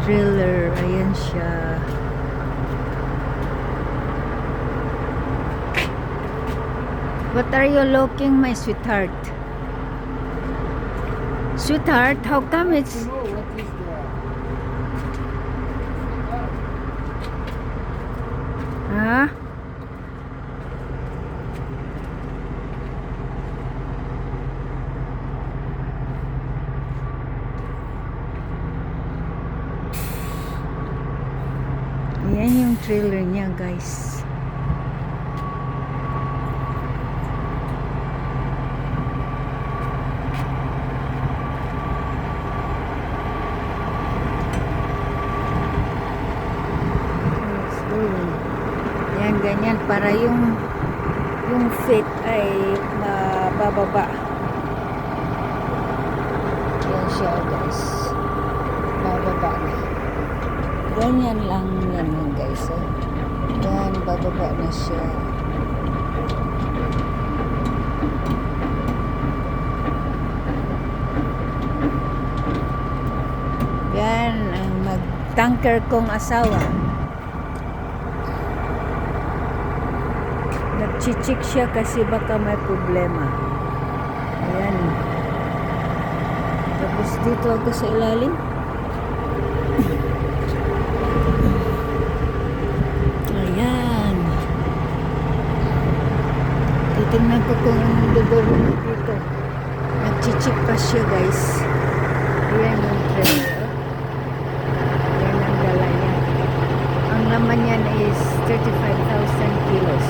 trailer. Ayan siya. What are you looking, my sweetheart? Sweetheart, how come it's... know what is Huh? Yan yung trailer niya, guys. Yan, ganyan para yung feet ay mabababa. Yan siya, guys. Bababa na. Ganyan lang yan, guys. Yan, bababa na siya. Yan ang mag-tanker kong asawa. Nagchichik siya kasi baka may problema. Ayan. Tapos dito ako sa ilalim. Ayan. Titingnan ko kung anong gagawin dito. Nagchichik pa siya, guys. Ayan yung trailer. Ayan ang dala niya. Ang laman niyan is 35,000 kilos.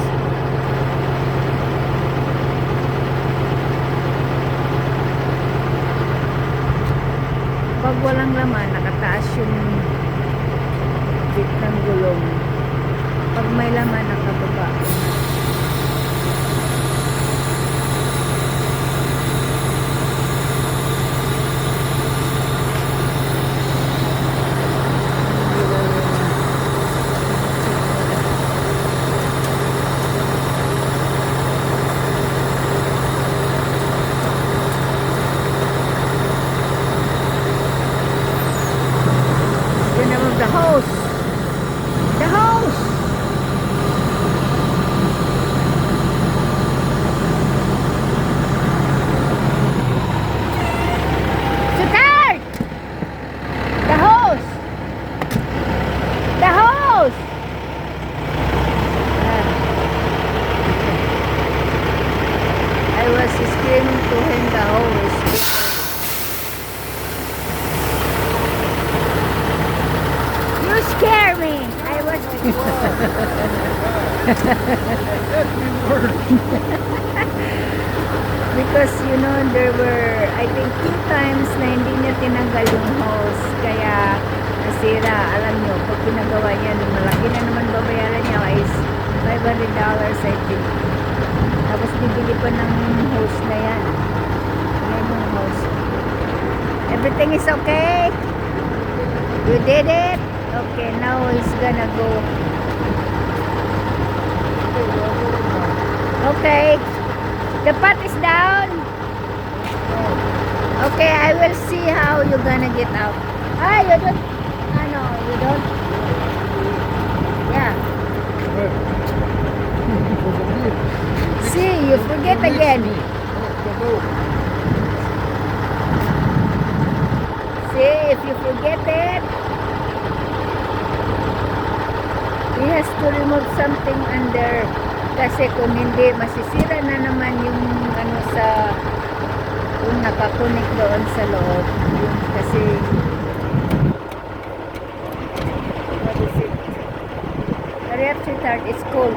Pag walang laman, nakataas yung bit ng gulong. Pag may laman, nakababa. The hose. The hose. Start. The hose. The hose. I was screaming to him the hose. You scare me. I was because there were I think 2 times na hindi niya tinanggal yung hose kaya nasira. Alam nyo, pag pinagawa niya, malaki na naman babayaran niya is $500 I think. Tapos bibili pa ng hose na yan. Yan yung hose. Everything is okay? You did it? Okay, now he's gonna go. Okay. The pot is down. Okay, I will see how you're gonna get out. Ah, you don't. No, you don't. Yeah. See, you forget again. See, if you forget it, he has to remove something under kasi kung hindi masisira na naman yung yung nakakunik doon sa loob yung kasi what is it? Hurry up, sweetheart, it's cold.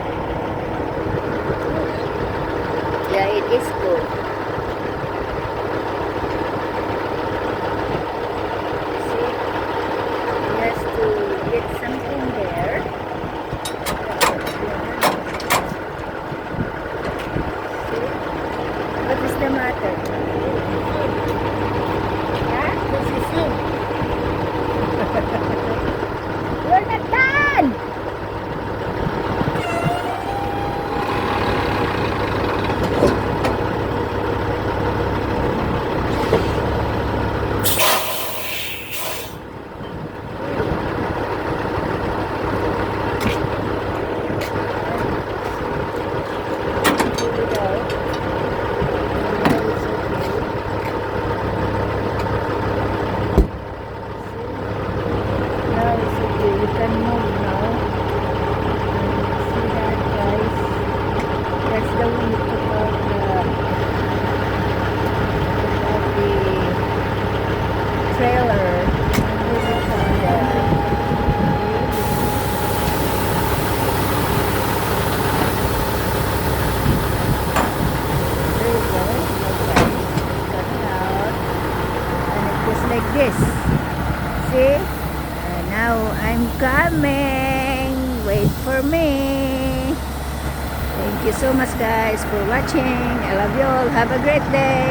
Yeah, it is cold. See, he has to get something there. What is the matter? Huh? You're not done! like this. See? Now I'm coming. Wait for me. Thank you so much guys for watching. I love you all. Have a great day.